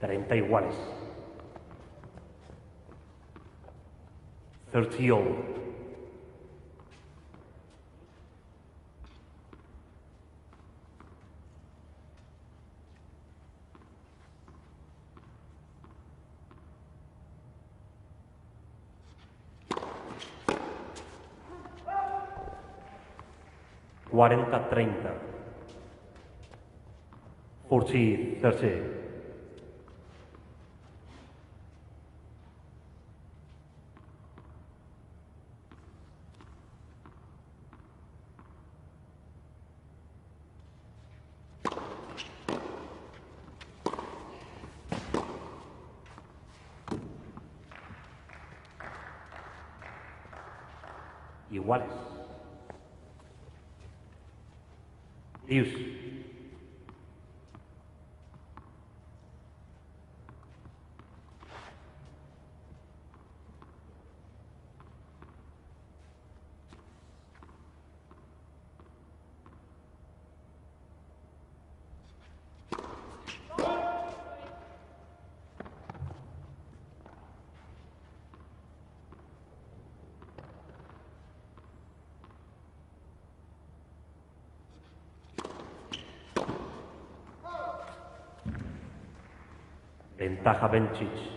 30 iguales. 30 all. Cuarenta, 30. 40, 30. Iguales. Dios. Ventaja Benčić.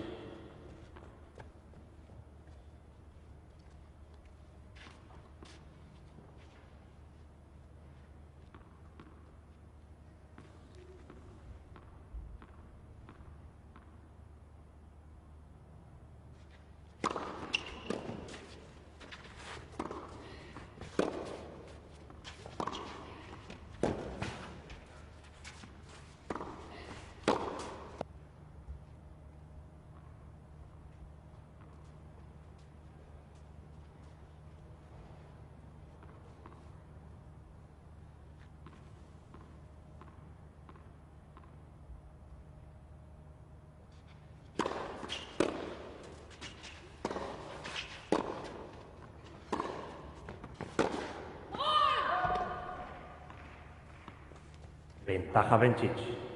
Ventaja Benčić.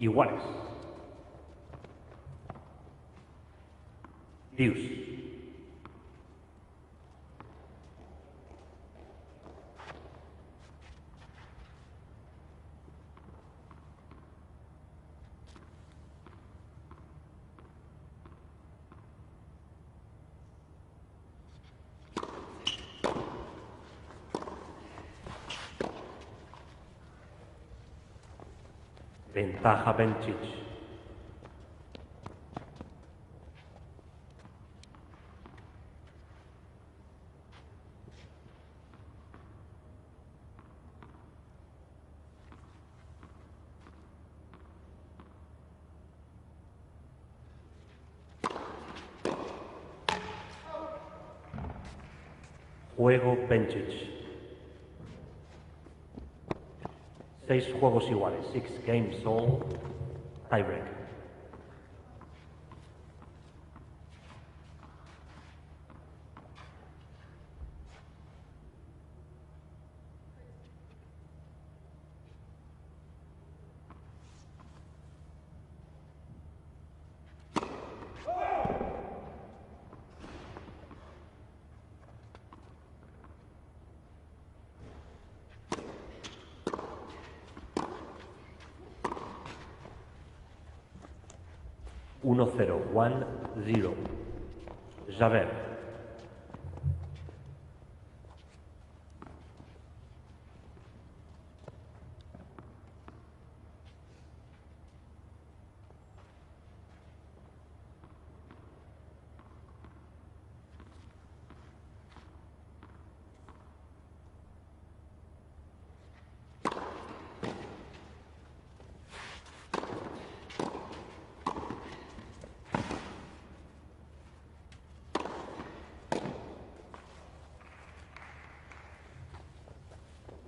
Iguales. Dios. Ventaja Benčić. Juego Benčić. 6 juegos iguales, 6 games all, tiebreak. Uno, 0, 1, 0. Javert.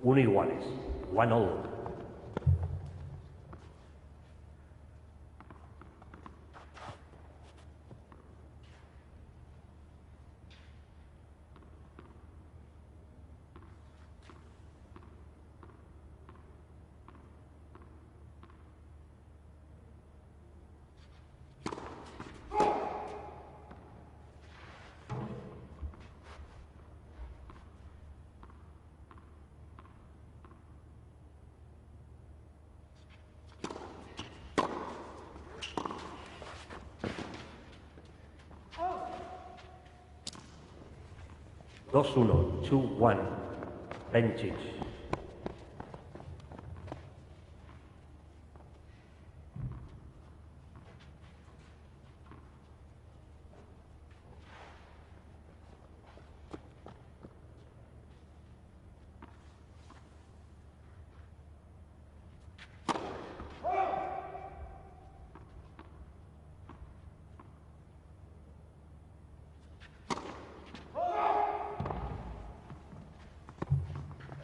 1 iguales. 1 all. Dos, 1, 2, 1. Benčić.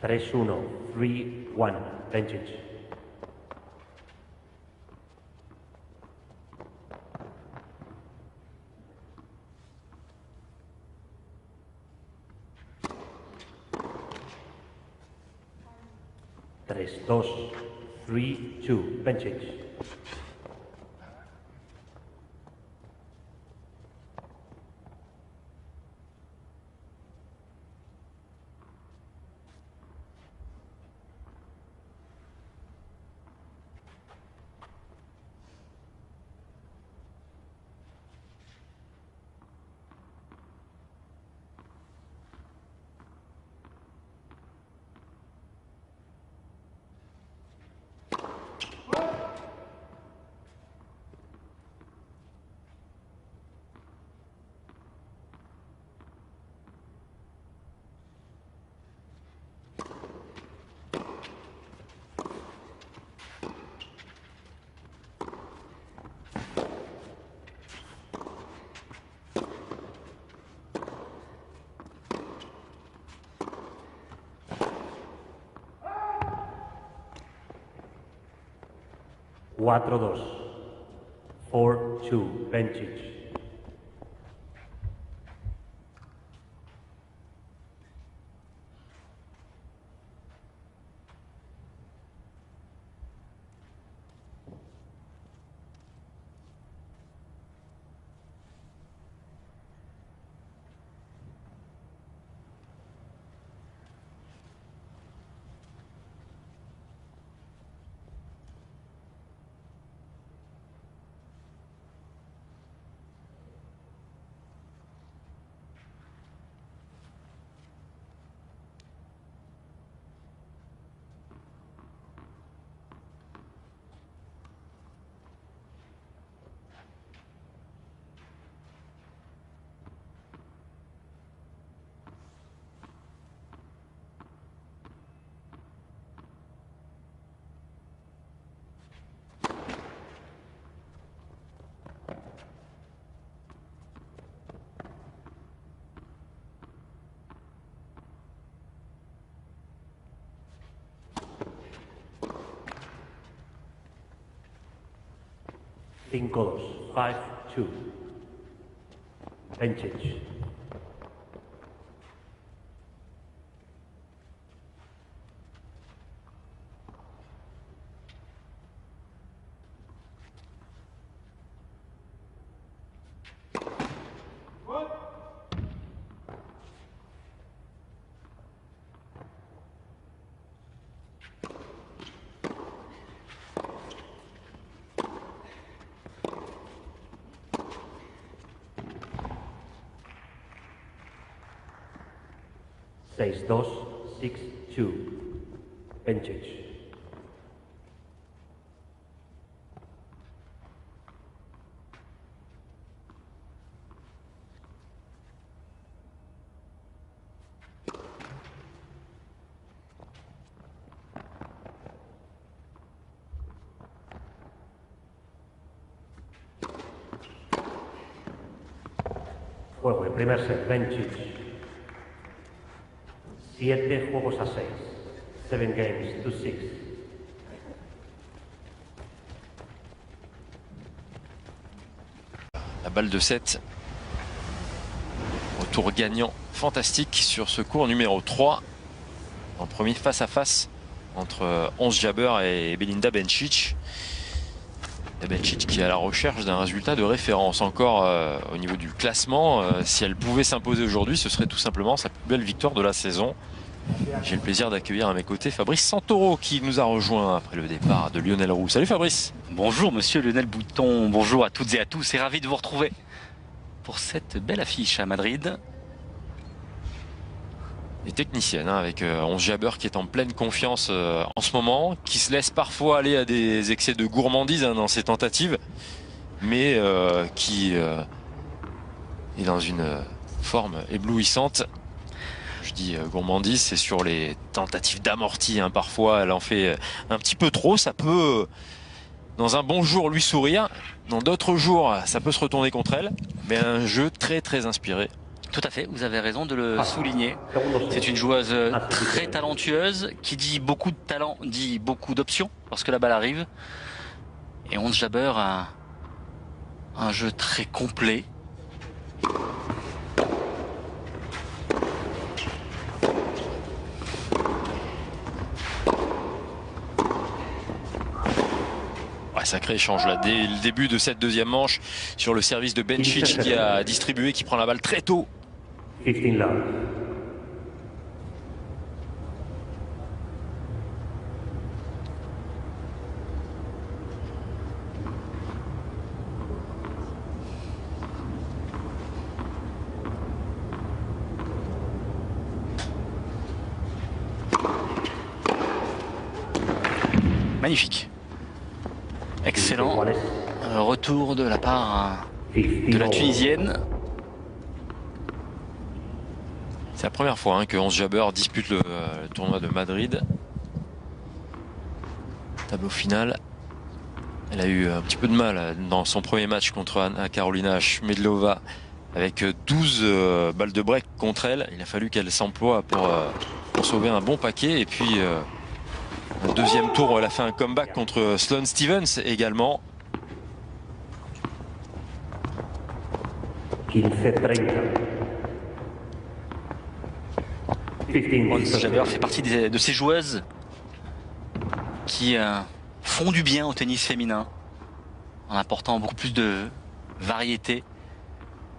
Tres, 1, 3, 1. Benčić. Tres, 2, 3, 2. Benčić. Cuatro, 2. 4, 2. Benčić. Cinco, 2. 5, 2. Benčić. Seis, 2, 6, 2. Benčić. Juego el primer set. Benčić. 7 juegos a 6. 7 games to 6. La balle de 7. Retour gagnant fantastique sur ce cours numéro 3. En premier face à face entre Ons Jabeur et Belinda Bencic. Bencic qui est à la recherche d'un résultat de référence encore au niveau du classement. Si elle pouvait s'imposer aujourd'hui, ce serait tout simplement sa plus belle victoire de la saison. J'ai le plaisir d'accueillir à mes côtés Fabrice Santoro qui nous a rejoint après le départ de Lionel Roux. Salut Fabrice. Bonjour monsieur Lionel Bouton, bonjour à toutes et à tous et ravi de vous retrouver pour cette belle affiche à Madrid. Les techniciennes avec Ons Jabeur qui est en pleine confiance en ce moment, qui se laisse parfois aller à des excès de gourmandise dans ses tentatives, mais qui est dans une forme éblouissante. Je dis gourmandise, c'est sur les tentatives d'amorti, hein. Parfois elle en fait un petit peu trop, ça peut dans un bon jour lui sourire, dans d'autres jours ça peut se retourner contre elle, mais un jeu très très inspiré. Tout à fait, vous avez raison de le souligner. C'est une joueuse très talentueuse qui dit beaucoup de talent, dit beaucoup d'options lorsque la balle arrive. Et Ons Jabeur a un jeu très complet. Sacré échange là dès le début de cette deuxième manche sur le service de Bencic qui a distribué, qui prend la balle très tôt. 15 love. Magnifique. Excellent retour de la part de la Tunisienne. C'est la première fois que Ons Jabeur dispute le tournoi de Madrid. Tableau final. Elle a eu un petit peu de mal dans son premier match contre Anna Karolina Schmedlova avec 12 balles de break contre elle. Il a fallu qu'elle s'emploie pour sauver un bon paquet. Et puis un deuxième tour, elle a fait un comeback contre Sloane Stevens également. Ons Jabeur fait partie de ces joueuses qui font du bien au tennis féminin en apportant beaucoup plus de variété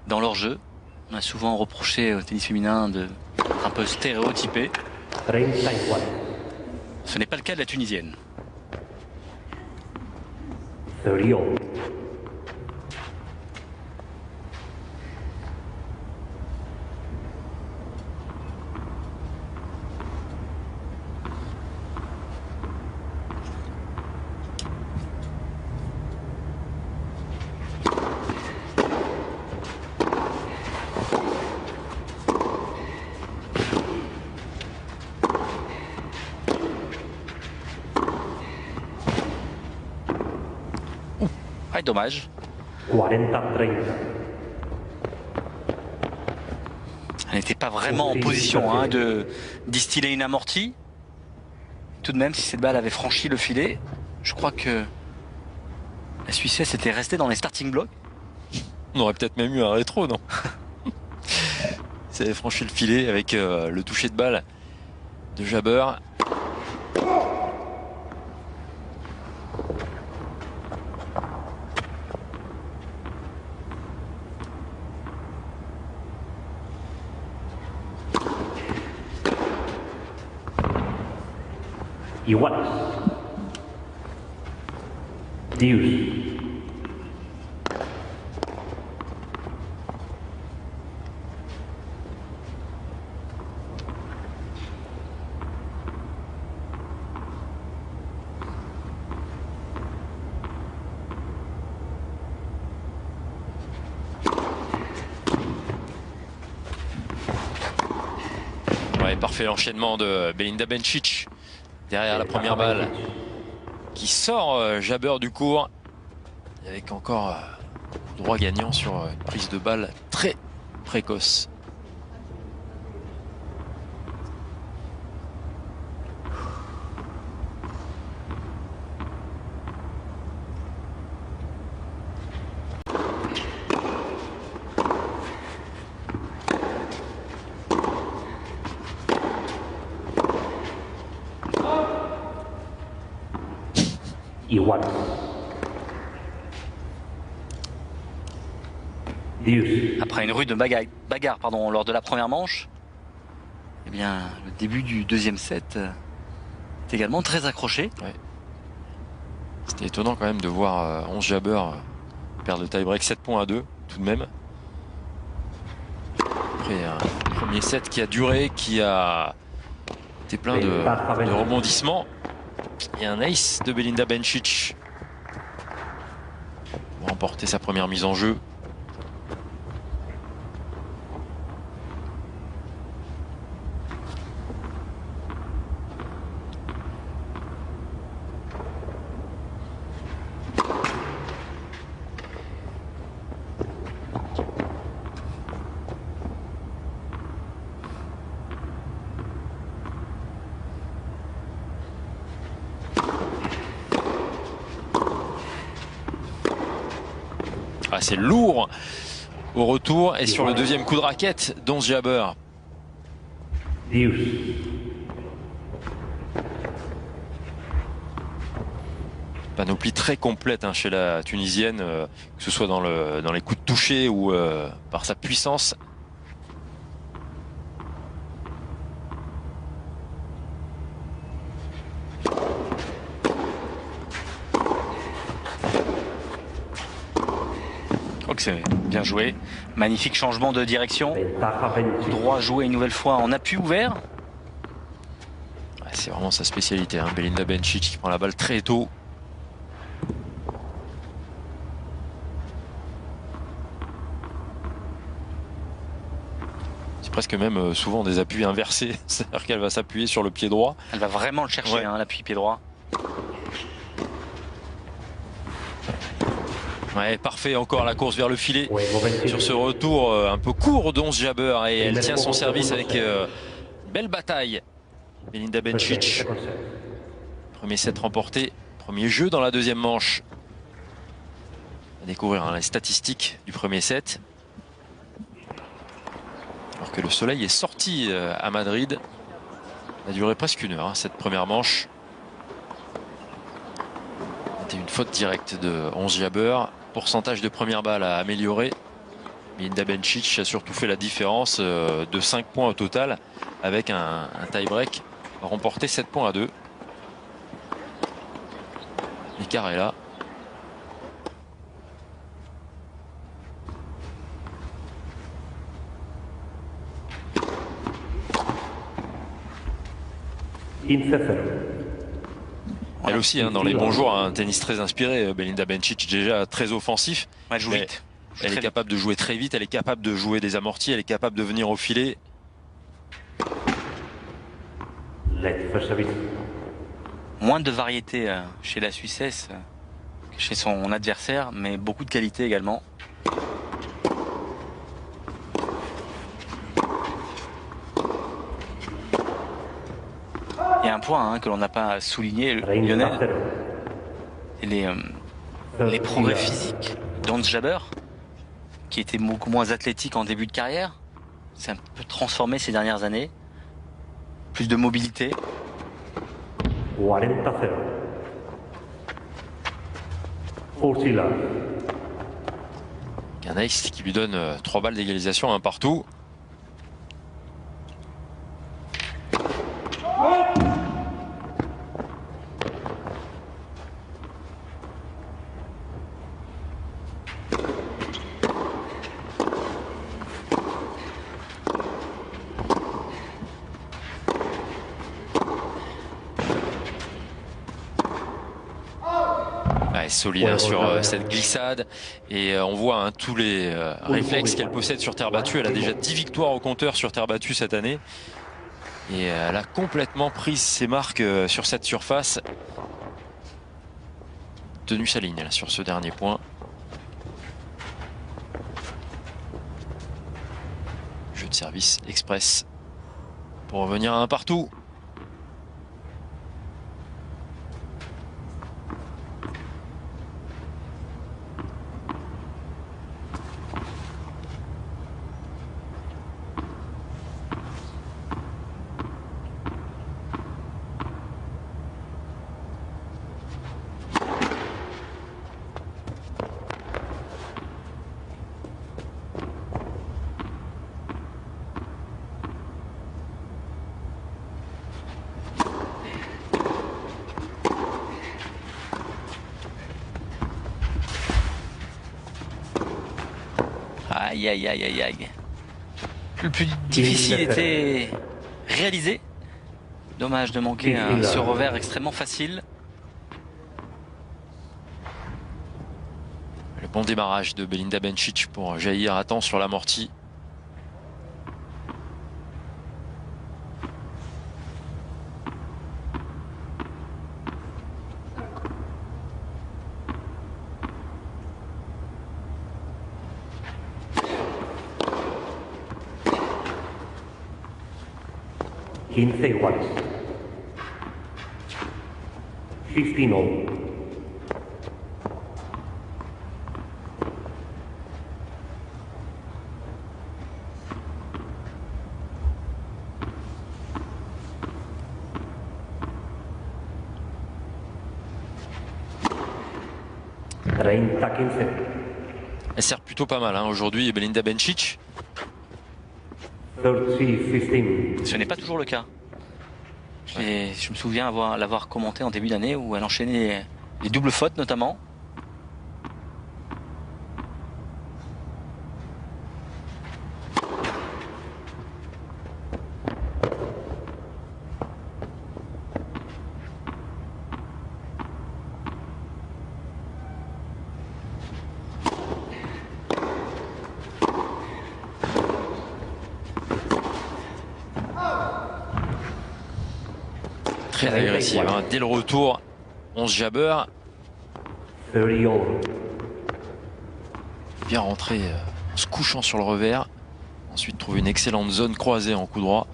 dans leur jeu. On a souvent reproché au tennis féminin d'être un peu stéréotypé. Ce n'est pas le cas de la Tunisienne. 30 all. Ah, dommage. 40-30. Elle n'était pas vraiment en position de distiller une amortie. Tout de même, si cette balle avait franchi le filet, je crois que la Suissesse était restée dans les starting blocks. On aurait peut-être même eu un rétro, non? Ça avait franchi le filet avec le toucher de balle de Jabeur. Iguales. Deuce. Ouais, parfait l'enchaînement de Belinda Bencic derrière la première balle qui sort Jabeur du court avec encore droit gagnant sur une prise de balle très précoce. E1. Deuce. Après une rude bagarre lors de la première manche, eh bien, le début du deuxième set est également très accroché. Ouais. C'était étonnant quand même de voir 11 Jabber perdre le tie-break 7 points à 2 tout de même. Après un premier set qui a duré, qui a été plein de rebondissements. Et un ace de Belinda Bencic pour remporter sa première mise en jeu. Ah, c'est lourd au retour et sur le deuxième coup de raquette d'Once Jabber. Deuce. Panoplie très complète chez la Tunisienne, que ce soit dans les coups de toucher ou par sa puissance. Je crois que c'est bien joué. Magnifique changement de direction. Ventaja Bencic. Droit joué une nouvelle fois en appui ouvert. Ouais, c'est vraiment sa spécialité, Belinda Bencic qui prend la balle très tôt. C'est presque même souvent des appuis inversés, c'est-à-dire qu'elle va s'appuyer sur le pied droit. Elle va vraiment le chercher, Ouais. l'appui pied droit. Ouais, parfait, encore la course vers le filet. Juego 26. Sur ce retour un peu court d'Once Jabber et elle tient son service avec une belle bataille. Belinda Bencic, Second set. premier set remporté, premier jeu dans la deuxième manche. On va découvrir les statistiques du premier set. Alors que le soleil est sorti à Madrid. Ça a duré presque une heure cette première manche. C'était une faute directe de Once Jabber. Pourcentage de première balle à améliorer. Belinda Bencic a surtout fait la différence de 5 points au total avec un tie-break remporté 7 points à 2. L'écart est là. Quince-0. Elle aussi, dans les bons jours, un tennis très inspiré. Belinda Bencic déjà très offensif. Elle joue Mais vite. Elle est capable de jouer très vite, elle est capable de jouer des amortis, elle est capable de venir au filet. Let first service. Moins de variété chez la Suissesse que chez son adversaire, mais beaucoup de qualité également. Il y a un point que l'on n'a pas souligné, Lionel, 30-0. c'est les progrès physiques d'Once Jabber, qui était beaucoup moins athlétique en début de carrière. C'est un peu transformé ces dernières années. Plus de mobilité. 40-0. Oscilla. Un ace qui lui donne 3 balles d'égalisation, un partout. Solide sur cette glissade et on voit tous les réflexes qu'elle possède sur terre battue. Elle a déjà 10 victoires au compteur sur terre battue cette année et elle a complètement pris ses marques sur cette surface. Tenu sa ligne là, sur ce dernier point. Jeu de service express pour revenir à un partout. Aïe, aïe, aïe, aïe, aïe. Le plus difficile était réalisé. Dommage de manquer ce revers extrêmement facile. Le bon démarrage de Belinda Bencic pour jaillir à temps sur l'amorti. Quince iguales. 15 all. Treinta 15. Elle sert plutôt pas mal hein, aujourd'hui, Belinda Bencic. 30-15. Ce n'est pas toujours le cas. Je me souviens l'avoir commenté en début d'année où elle enchaînait les doubles fautes notamment. Très agressive hein. Dès le retour, 11 jabber. 30 all. Bien rentré en se couchant sur le revers. Ensuite trouve une excellente zone croisée en coup droit.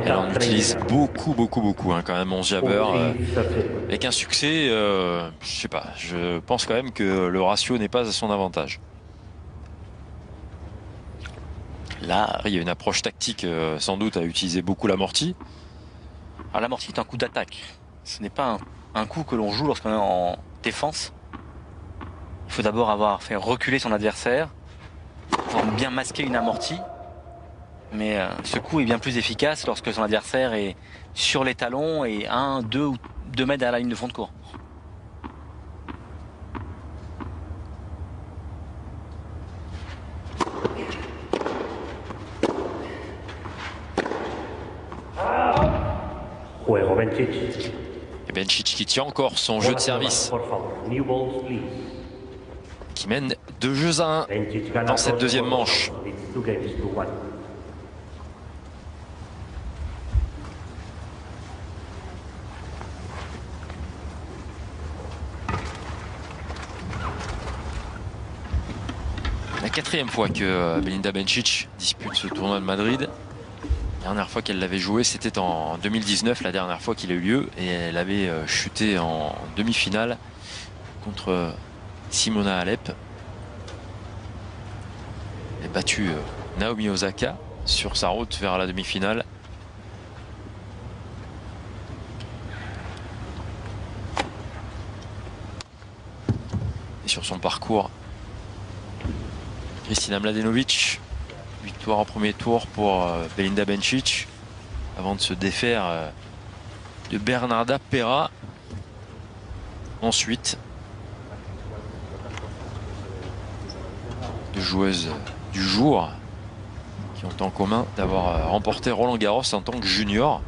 Elle en utilise beaucoup hein, quand même 11 jabber avec un succès, je sais pas, je pense quand même que le ratio n'est pas à son avantage. Là, il y a une approche tactique sans doute à utiliser beaucoup l'amorti. Alors l'amorti est un coup d'attaque. Ce n'est pas un coup que l'on joue lorsqu'on est en défense. Il faut d'abord avoir fait reculer son adversaire pour bien masquer une amortie. Mais ce coup est bien plus efficace lorsque son adversaire est sur les talons et 1, 2 ou 2 mètres derrière la ligne de fond de cours. Juego Bencic. Et Bencic qui tient encore son jeu de service, Por favor. New balls, please. qui mène 2-1 Bencic gana dans cette todos deuxième por manche. favor. It's 2 games to 1. La quatrième fois que Belinda Bencic dispute ce tournoi de Madrid. La dernière fois qu'elle l'avait joué, c'était en 2019, la dernière fois qu'il a eu lieu. Et elle avait chuté en demi-finale contre Simona Halep. Elle a battu Naomi Osaka sur sa route vers la demi-finale. Et sur son parcours, Kristina Mladenovic, victoire au premier tour pour Belinda Bencic, avant de se défaire de Bernarda Pera. Ensuite, deux joueuses du jour qui ont en commun d'avoir remporté Roland Garros en tant que junior.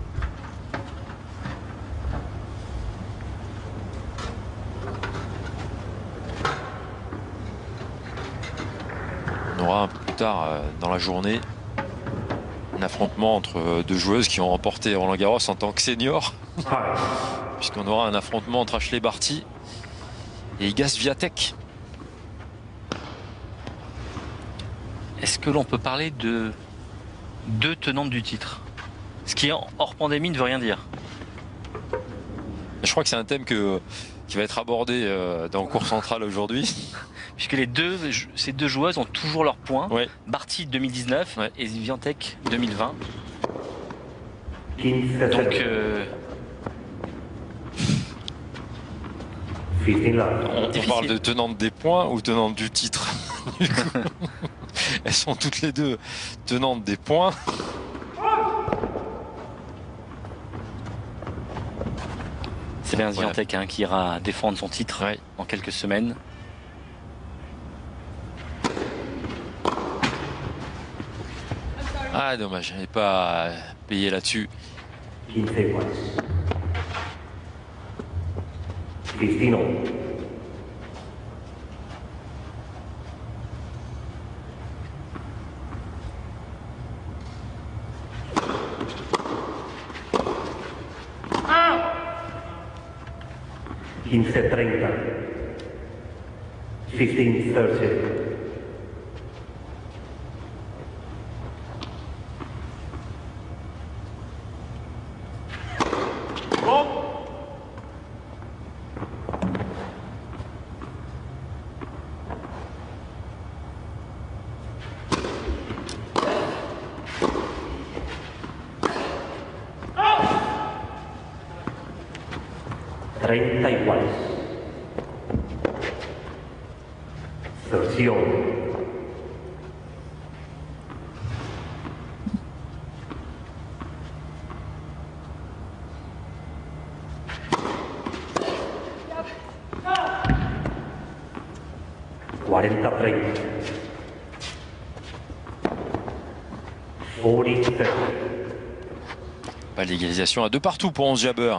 On aura un peu plus tard dans la journée un affrontement entre deux joueuses qui ont remporté Roland Garros en tant que senior, puisqu'on aura un affrontement entre Ashley Barty et Iga Swiatek. Est-ce que l'on peut parler de deux tenantes du titre? Ce qui hors pandémie ne veut rien dire. Je crois que c'est un thème que qui va être abordé dans le cours central aujourd'hui. Puisque ces deux joueuses ont toujours leurs points. Ouais. Barty 2019 Ouais. et Swiatek 2020. 15 Donc seconds. 15 love. On Difficile. parle de tenante des points ou tenante du titre. Du coup, elles sont toutes les deux tenantes des points. c'est bien Swiatek qui ira défendre son titre Ouais. dans quelques semaines. Ah dommage, elle n'est pas payée là-dessus. 15 seconds. 15 all. Quince 30. 15 30. Treinta iguales. Torsión. Cuarenta 30. 40-30. Pas l'égalisation à 2 partout pour 11 Jabber.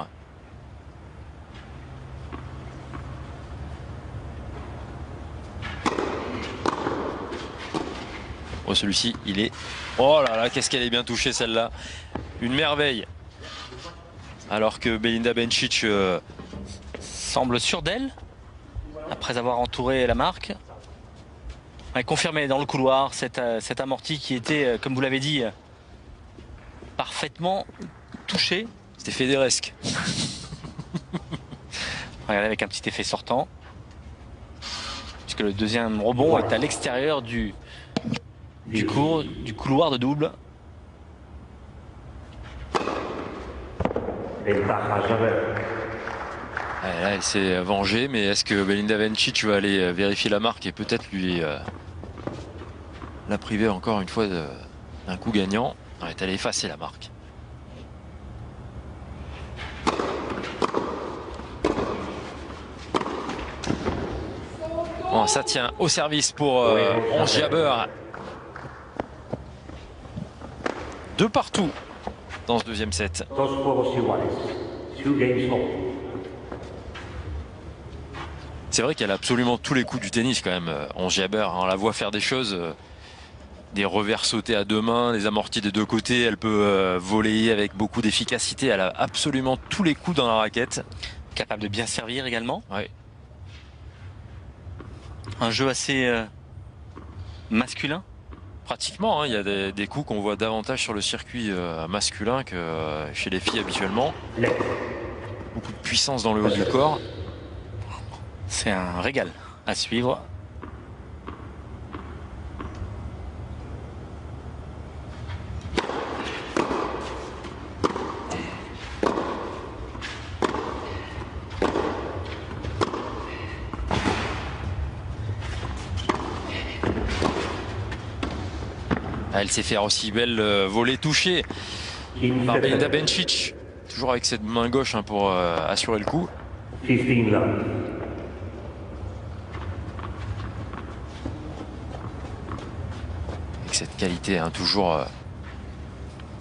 Oh, celui-ci, il est... Oh là là, qu'est-ce qu'elle est bien touchée celle-là. Une merveille. Alors que Belinda Bencic... Semble sûre d'elle après avoir entouré la marque. Elle confirmé dans le couloir cette amorti qui était, comme vous l'avez dit, parfaitement touchée. C'était fédéresque. Regardez avec un petit effet sortant. Puisque le deuxième rebond est à l'extérieur du couloir de double. Ventaja Jabber. Ouais, là, elle s'est vengée, mais est-ce que Belinda Bencic va aller vérifier la marque et peut-être lui la priver encore une fois d'un coup gagnant? Elle est allée effacer la marque. Bon, ça tient au service pour 11 Jabber. 2 partout dans ce deuxième set. Dos juegos iguales. 2 games all. C'est vrai qu'elle a absolument tous les coups du tennis quand même, 11 Jabber. On la voit faire des choses, des revers sautés à 2 mains, des amortis des 2 côtés. Elle peut voler avec beaucoup d'efficacité. Elle a absolument tous les coups dans la raquette. Capable de bien servir également. Ouais. Un jeu assez masculin. Pratiquement, hein, il y a des coups qu'on voit davantage sur le circuit masculin que chez les filles habituellement. Left. Beaucoup de puissance dans le haut du corps. C'est un régal à suivre. Elle sait faire aussi belle volée touchée 15 par Belinda seconds. Bencic. Toujours avec cette main gauche hein, pour assurer le coup. 15 love. Avec cette qualité hein, toujours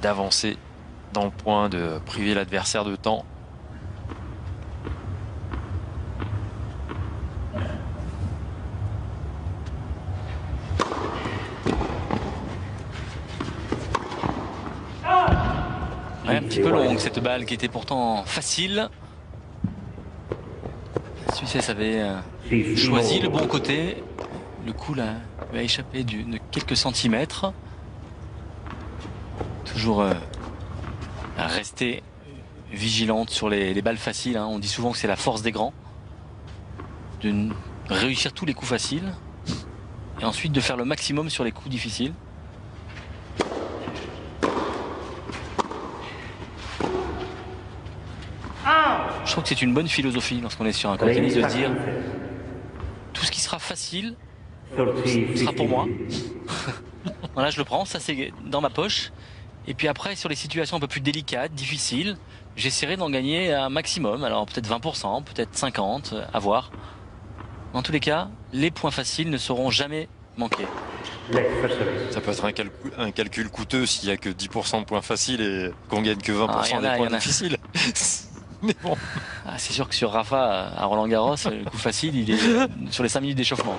d'avancer dans le point, de priver l'adversaire de temps. Ouais, un petit peu longue cette balle qui était pourtant facile. La Suissesse avait choisi le bon côté. Le coup là lui a échappé de quelques centimètres. Toujours rester vigilante sur les balles faciles. Hein. On dit souvent que c'est la force des grands. de réussir tous les coups faciles et ensuite de faire le maximum sur les coups difficiles. Je trouve que c'est une bonne philosophie lorsqu'on est sur un court tennis de dire tout ce qui sera facile sera pour moi. Voilà, je le prends, ça c'est dans ma poche. Et puis après, sur les situations un peu plus délicates, difficiles, j'essaierai d'en gagner un maximum. Alors peut-être 20%, peut-être 50%, à voir. Dans tous les cas, les points faciles ne seront jamais manqués. Ça peut être un calcul coûteux s'il n'y a que 10% de points faciles et qu'on gagne que 20% des points difficiles. Mais bon. Ah, c'est sûr que sur Rafa, à Roland-Garros, le coup facile, il est sur les 5 minutes d'échauffement.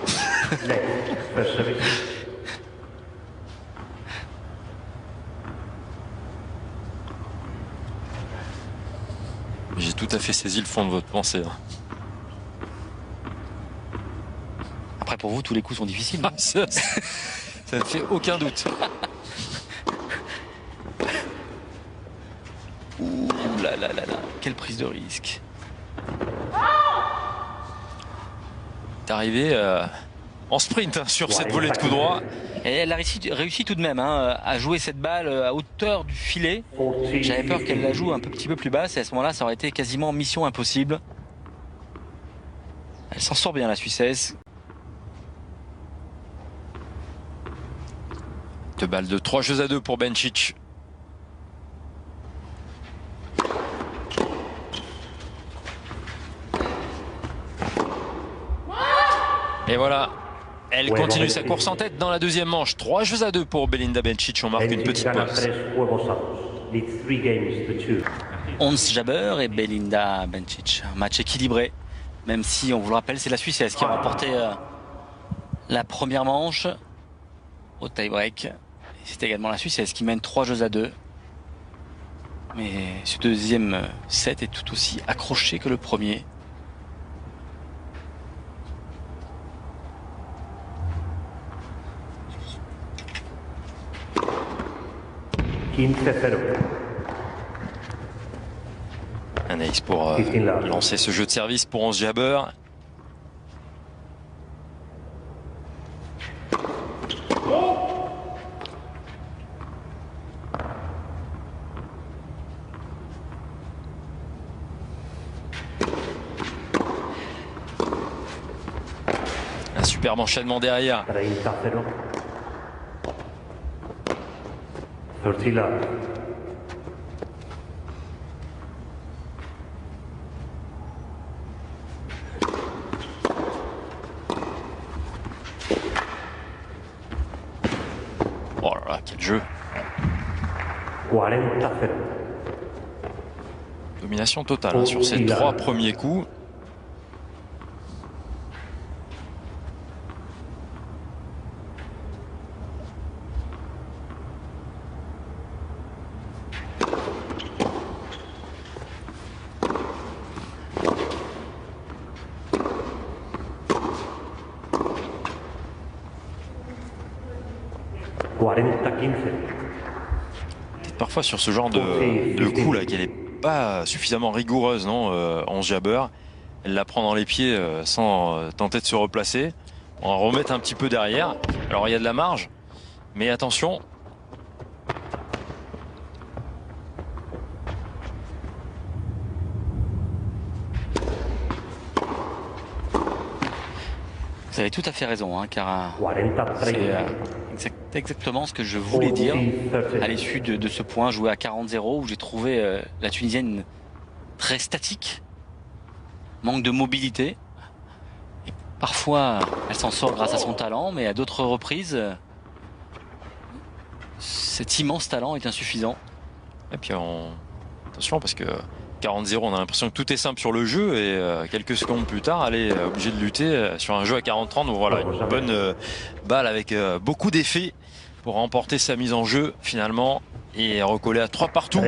J'ai tout à fait saisi le fond de votre pensée. Après, pour vous, tous les coups sont difficiles. Non ça ne fait aucun doute. Ouh là là là là, quelle prise de risque. T'es arrivé en sprint sur cette volée de coup droit. Et elle a réussi tout de même à jouer cette balle à hauteur du filet. J'avais peur qu'elle la joue un petit peu plus basse et à ce moment-là, ça aurait été quasiment mission impossible. Elle s'en sort bien, la Suissesse. Deux balles de 3-2 pour Bencic. Et voilà, elle continue sa course en tête dans la deuxième manche. 3-2 pour Belinda Bencic. On marque une petite pause. Ons Jabeur et Belinda Bencic. Un match équilibré, même si, on vous le rappelle, c'est la Suissesse qui a remporté la première manche au tie-break. C'est également la Suissesse qui mène 3-2. Mais ce deuxième set est tout aussi accroché que le premier. Un ace pour lancer ce jeu de service pour Ons Jabeur. Un superbe enchaînement derrière. 30 love. Oh là là, quel jeu. 40 0. Domination totale sur ces trois premiers coups. Parfois sur ce genre de coup là qu'elle est pas suffisamment rigoureuse, non, Ons Jabeur. Elle la prend dans les pieds sans tenter de se replacer. On va remettre un petit peu derrière. Alors il y a de la marge, mais attention. Vous avez tout à fait raison, car c'est exactement ce que je voulais dire à l'issue de ce point joué à 40-0 où j'ai trouvé la Tunisienne très statique, manque de mobilité. Et parfois, elle s'en sort grâce à son talent, mais à d'autres reprises, cet immense talent est insuffisant. Et puis attention parce que 40-0, on a l'impression que tout est simple sur le jeu et quelques secondes plus tard, elle est obligée de lutter sur un jeu à 40-30. Donc voilà, une bonne balle avec beaucoup d'effets pour remporter sa mise en jeu finalement et recoller à 3 partout.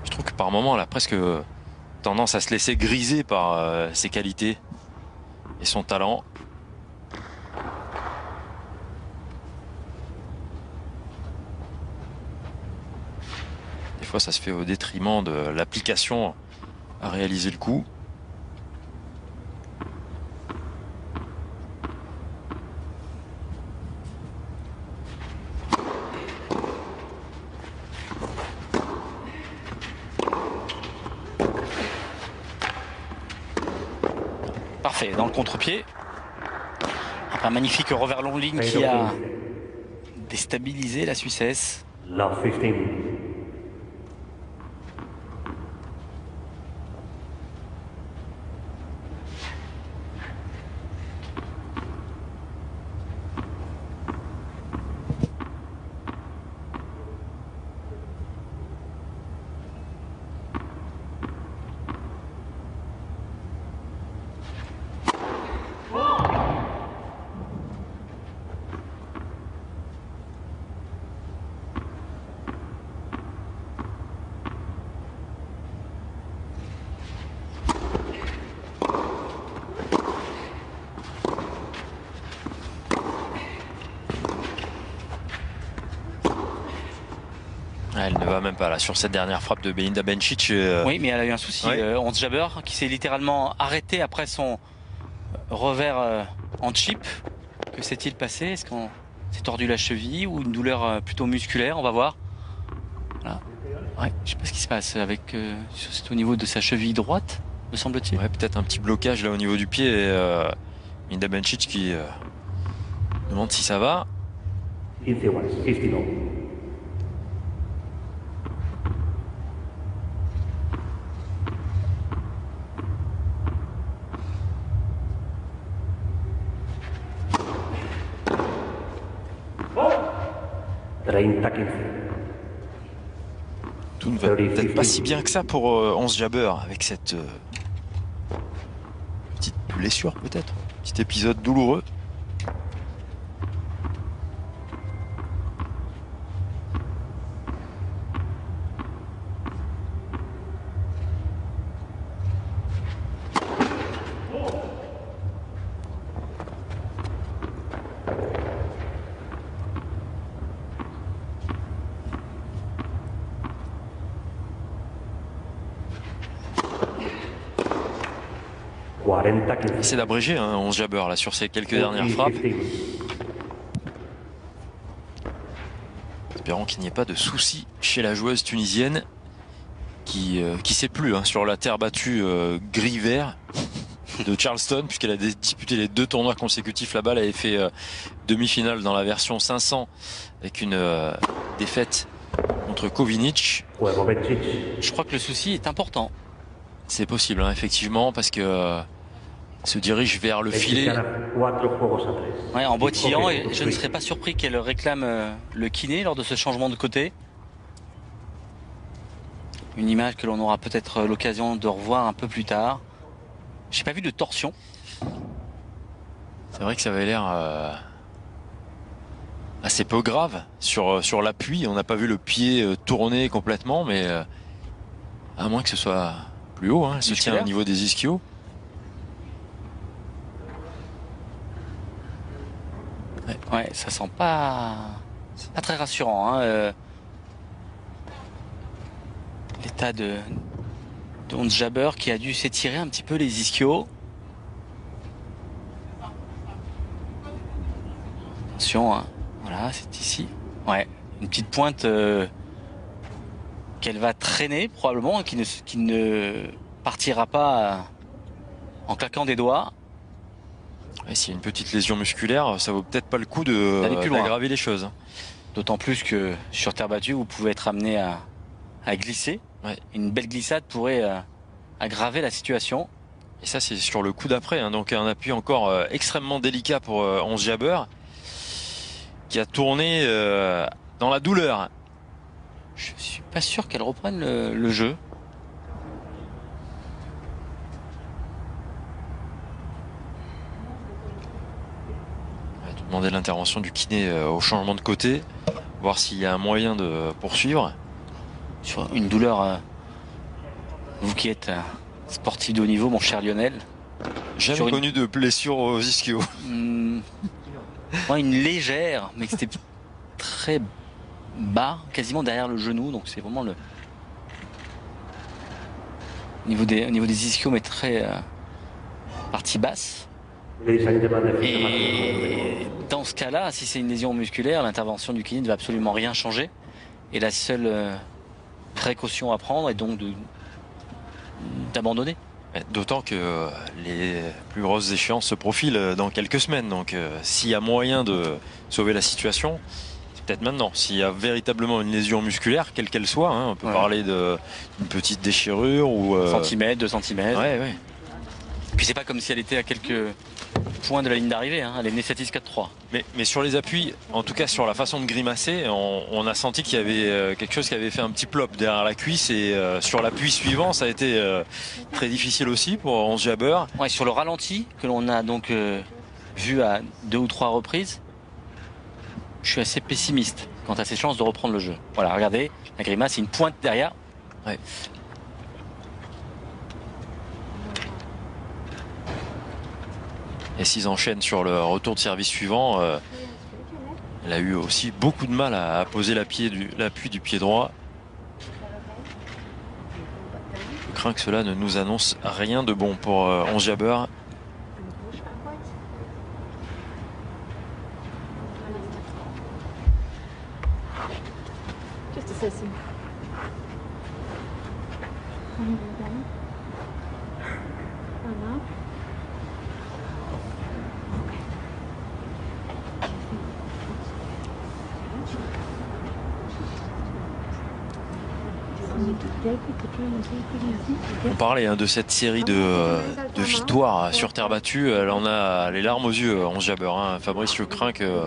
Je trouve que par moment, elle a presque tendance à se laisser griser par ses qualités et son talent. fois, ça se fait au détriment de l'application à réaliser le coup. Parfait, dans le contre-pied. Un magnifique revers long ligne qui a déstabilisé la Suissesse. Last 15 minutes. Elle ne va même pas là sur cette dernière frappe de Belinda Bencic. Oui, mais elle a eu un souci. Ouais. Ons Jabeur qui s'est littéralement arrêté après son revers en chip. Que s'est-il passé? Est-ce qu'on s'est tordu la cheville ou une douleur plutôt musculaire? On va voir. Voilà. Ouais, je sais pas ce qui se passe avec. C'est au niveau de sa cheville droite, me semble-t-il. Ouais, peut-être un petit blocage là au niveau du pied. Et Belinda Bencic qui demande si ça va. 15 secondes, 59. Tout ne va peut-être pas si bien que ça pour Ons Jabeur avec cette petite blessure peut-être. Petit épisode douloureux. C'est d'abrégé, hein, Ons Jabeur là sur ces quelques dernières frappes. Espérons qu'il n'y ait pas de soucis chez la joueuse tunisienne qui sait plus hein, sur la terre battue gris-vert de Charleston, puisqu'elle a disputé les 2 tournois consécutifs là-bas. Elle avait fait demi-finale dans la version 500 avec une défaite contre Kovinic. Je crois que le souci est important. C'est possible, hein, effectivement, parce que se dirige vers le filet. Ouais, en boitillant, et je ne serais pas surpris qu'elle réclame le kiné lors de ce changement de côté. Une image que l'on aura peut-être l'occasion de revoir un peu plus tard. J'ai pas vu de torsion. C'est vrai que ça avait l'air assez peu grave sur l'appui. On n'a pas vu le pied tourner complètement, mais à moins que ce soit plus haut, hein, elle se tient au niveau des ischios. Ouais, ça sent pas très rassurant. Hein. L'état de Ons Jabeur qui a dû s'étirer un petit peu les ischios. Attention, hein. Voilà, c'est ici. Ouais, une petite pointe qu'elle va traîner probablement, qui ne partira pas en claquant des doigts. Et s'il y a une petite lésion musculaire, ça vaut peut-être pas le coup d'aggraver les choses. D'autant plus que sur terre battue, vous pouvez être amené à glisser. Ouais. Une belle glissade pourrait aggraver la situation. Et ça, c'est sur le coup d'après. Hein, donc un appui encore extrêmement délicat pour Ons Jabeur, qui a tourné dans la douleur. Je suis pas sûr qu'elle reprenne le jeu. Demander l'intervention du kiné au changement de côté, voir s'il y a un moyen de poursuivre. Sur une douleur, vous qui êtes sportif de haut niveau, mon cher Lionel. Jamais connu de blessure aux ischios. Ouais, une légère, mais c'était très bas, quasiment derrière le genou, donc c'est vraiment au niveau des ischios, mais très partie basse. Ladies and gentlemen, Et dans ce cas-là, si c'est une lésion musculaire, l'intervention du kiné ne va absolument rien changer. Et la seule précaution à prendre est donc d'abandonner. D'autant que les plus grosses échéances se profilent dans quelques semaines. Donc s'il y a moyen de sauver la situation, c'est peut-être maintenant. S'il y a véritablement une lésion musculaire, quelle qu'elle soit, hein, on peut parler d'une petite déchirure ou... Centimètre, 2 centimètres. Ouais. Puis c'est pas comme si elle était à quelques points de la ligne d'arrivée. Hein. Elle est venue 7-6-4-3. Mais sur les appuis, en tout cas sur la façon de grimacer, on a senti qu'il y avait quelque chose qui avait fait un petit plop derrière la cuisse. Et sur l'appui suivant, ça a été très difficile aussi pour Ons Jabeur. Ouais, sur le ralenti, que l'on a donc vu à 2 ou 3 reprises, je suis assez pessimiste quant à ses chances de reprendre le jeu. Voilà, regardez, la grimace, c'est une pointe derrière. Ouais. Et s'ils enchaînent sur le retour de service suivant, elle a eu aussi beaucoup de mal à poser l'appui du pied droit. Je crains que cela ne nous annonce rien de bon pour Ons Jabeur. On parlait de cette série de victoires sur terre battue. Elle en a les larmes aux yeux, Ons Jabeur. Fabrice, je crains que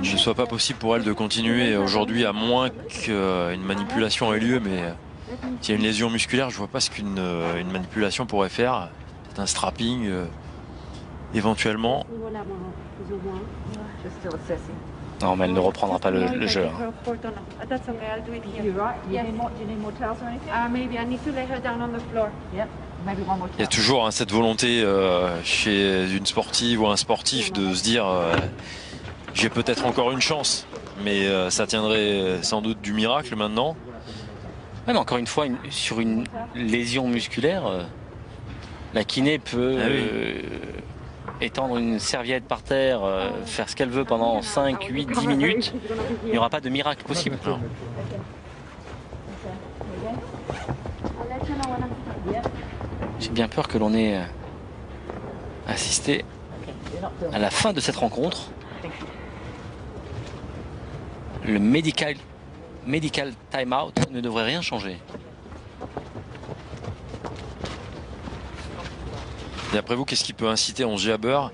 il ne soit pas possible pour elle de continuer aujourd'hui, à moins qu'une manipulation ait lieu. Mais s'il y a une lésion musculaire, je ne vois pas ce qu'une manipulation pourrait faire. C'est un strapping éventuellement. Non, mais elle ne reprendra pas le jeu. Hein. Il y a toujours cette volonté chez une sportive ou un sportif de se dire j'ai peut-être encore une chance, mais ça tiendrait sans doute du miracle maintenant. Ouais, mais encore une fois, sur une lésion musculaire, la kiné peut étendre une serviette par terre, faire ce qu'elle veut pendant 5, 8, 10 minutes. Il n'y aura pas de miracle possible. Non. J'ai bien peur que l'on ait assisté à la fin de cette rencontre. Le medical time-out ne devrait rien changer. Et après vous, qu'est-ce qui peut inciter Ons Jabeur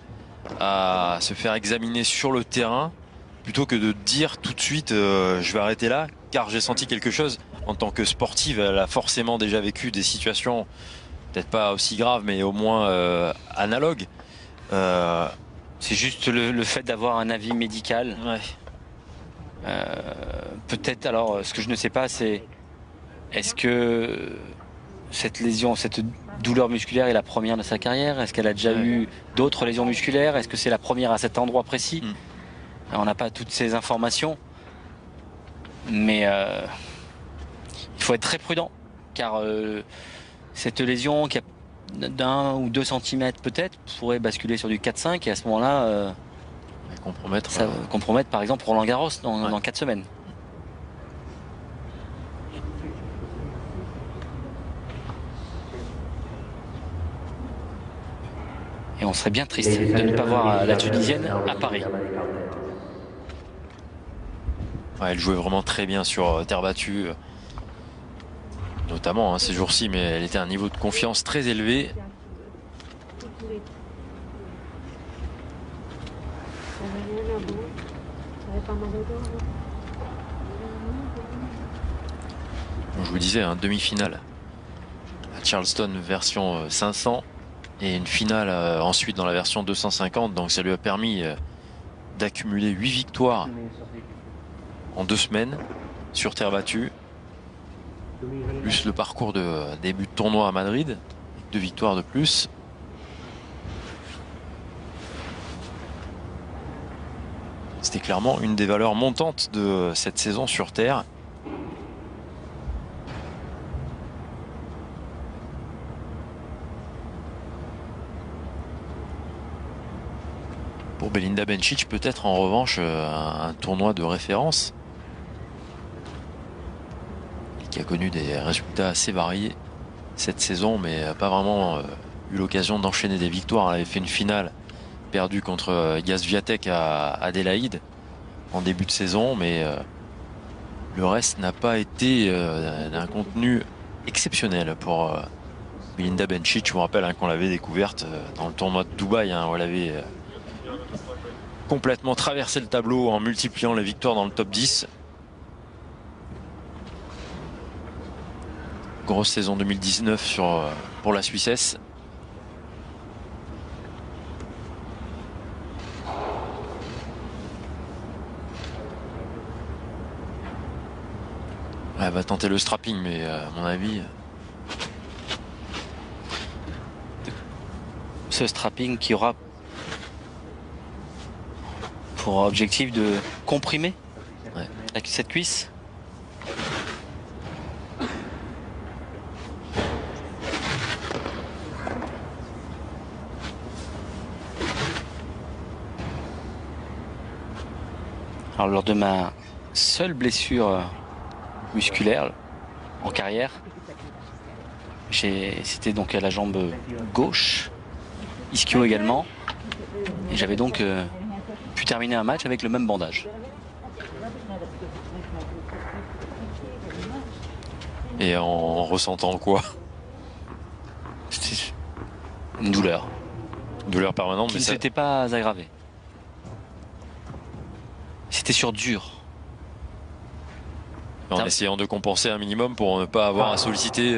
à se faire examiner sur le terrain plutôt que de dire tout de suite je vais arrêter là car j'ai senti quelque chose? En tant que sportive, elle a forcément déjà vécu des situations peut-être pas aussi graves mais au moins analogues. C'est juste le fait d'avoir un avis médical. Ouais. Peut-être, alors ce que je ne sais pas, c'est est-ce que cette lésion, cette douleur musculaire est la première de sa carrière? Est-ce qu'elle a déjà eu d'autres lésions musculaires? Est-ce que c'est la première à cet endroit précis? Alors, on n'a pas toutes ces informations, mais il faut être très prudent car cette lésion qui a d'1 ou 2 centimètres peut-être pourrait basculer sur du 4-5 et à ce moment-là ça va compromettre par exemple Roland Garros dans 4 semaines. Et on serait bien triste de ne pas voir la Tunisienne à Paris. Ouais, elle jouait vraiment très bien sur terre battue, notamment ces jours-ci, mais elle était à un niveau de confiance très élevé. Je vous disais, demi-finale à Charleston version 500 et une finale ensuite dans la version 250, donc ça lui a permis d'accumuler 8 victoires en 2 semaines sur terre battue, plus le parcours de début de tournoi à Madrid, 2 victoires de plus. C'était clairement une des valeurs montantes de cette saison sur terre. Pour Belinda Bencic, peut-être en revanche un tournoi de référence. Et qui a connu des résultats assez variés cette saison, mais pas vraiment eu l'occasion d'enchaîner des victoires. Elle avait fait une finale perdue contre Iga Swiatek à Adélaïde en début de saison, mais le reste n'a pas été d'un contenu exceptionnel pour Belinda Bencic. Je vous rappelle qu'on l'avait découverte dans le tournoi de Dubaï, où elle avait complètement traversé le tableau en multipliant les victoires dans le top 10. Grosse saison 2019 pour la Suissesse. Elle va tenter le strapping, mais à mon avis... Ce strapping qui aura pour objectif de comprimer cette cuisse. Alors lors de ma seule blessure musculaire en carrière, c'était donc à la jambe gauche, ischio également, et j'avais donc pu terminer un match avec le même bandage. Et en ressentant quoi? C'était une douleur. Une douleur permanente, Qui mais ne ça... s'était pas aggravée. C'était sur dur. En essayant de compenser un minimum pour ne pas avoir à solliciter...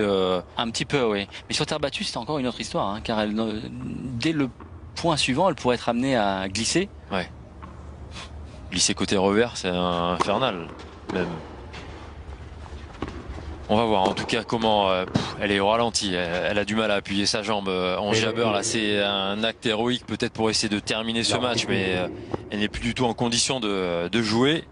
Un petit peu, oui. Mais sur terre battue, c'était encore une autre histoire, car dès le point suivant, elle pourrait être amenée à glisser. Ouais. Glisser côté revers, c'est infernal, même. On va voir en tout cas comment elle est au ralenti. Elle a du mal à appuyer sa jambe. En jabber, là, c'est un acte héroïque peut-être pour essayer de terminer ce match, mais elle n'est plus du tout en condition de jouer.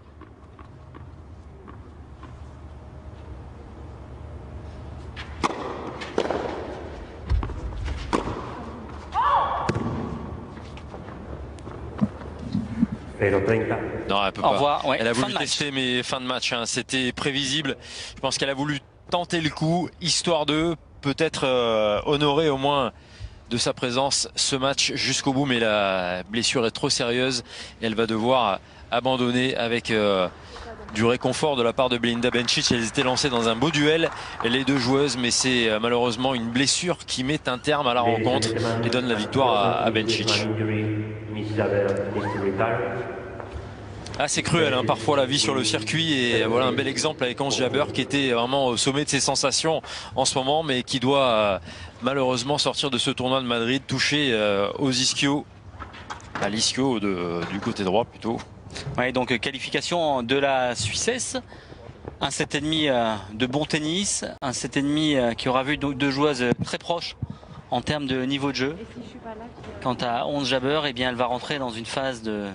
Non, elle peut pas. Au revoir, ouais, Elle a fin voulu de match. tester, mais fin de match, c'était prévisible. Je pense qu'elle a voulu tenter le coup, histoire de peut-être honorer au moins de sa présence ce match jusqu'au bout, mais la blessure est trop sérieuse et elle va devoir abandonner avec du réconfort de la part de Belinda Bencic. Elles étaient lancées dans un beau duel, les deux joueuses, mais c'est malheureusement une blessure qui met un terme à la rencontre et donne la victoire à Bencic. Ah, c'est cruel, parfois la vie sur le circuit, et voilà un bel exemple avec Ons Jabeur qui était vraiment au sommet de ses sensations en ce moment, mais qui doit malheureusement sortir de ce tournoi de Madrid touché aux ischios, à l'ischio du côté droit plutôt. Ouais, donc qualification de la Suissesse, un 7,5 de bon tennis, un 7,5 qui aura vu deux joueuses très proches en termes de niveau de jeu. Quant à Ons Jabeur, eh bien elle va rentrer dans une phase de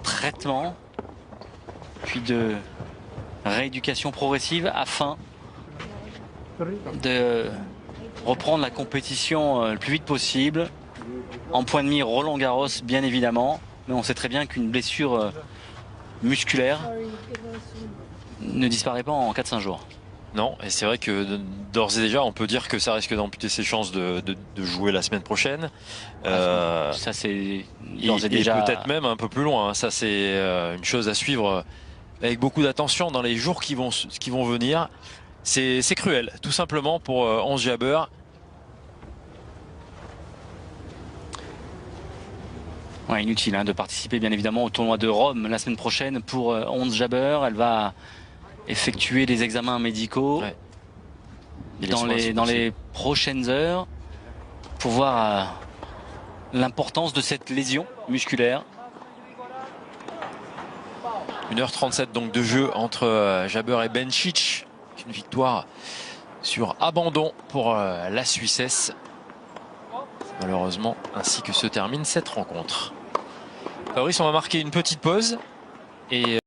traitement, puis de rééducation progressive afin de reprendre la compétition le plus vite possible. En point de mire Roland Garros bien évidemment, mais on sait très bien qu'une blessure musculaire ne disparaît pas en 4-5 jours. Non, et c'est vrai que d'ores et déjà on peut dire que ça risque d'amputer ses chances de jouer la semaine prochaine. Ça c'est d'ores et déjà... peut-être même un peu plus loin, ça c'est une chose à suivre avec beaucoup d'attention dans les jours qui vont venir. C'est cruel, tout simplement pour Ons Jabeur. Ouais, inutile de participer bien évidemment au tournoi de Rome la semaine prochaine pour Ons Jabeur. Elle va effectuer des examens médicaux dans les prochaines heures pour voir l'importance de cette lésion musculaire. 1h37 donc de jeu entre Jabeur et Bencic. Une victoire sur abandon pour la Suissesse. Malheureusement, ainsi que se termine cette rencontre. Fabrice, on va marquer une petite pause et